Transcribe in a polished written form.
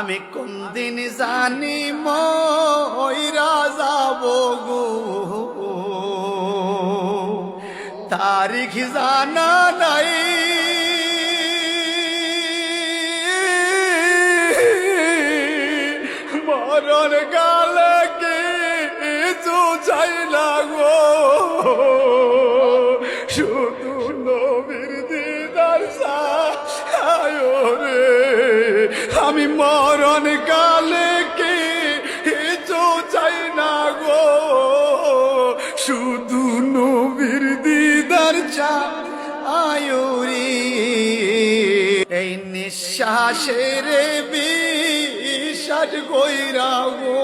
আমি কোন দিন জানি মইরা যাব গো, তারিখ জানা নাই। মরণ গালে কিছু চাই না গো, শুধু নবীর দিদার চাই রে। আমি মরণ কালে কিছু চাই না গো, শুধু নবীর দিদার চাই রে। এই নিঃশ্বাসের বিশ্বাস কইরা গো,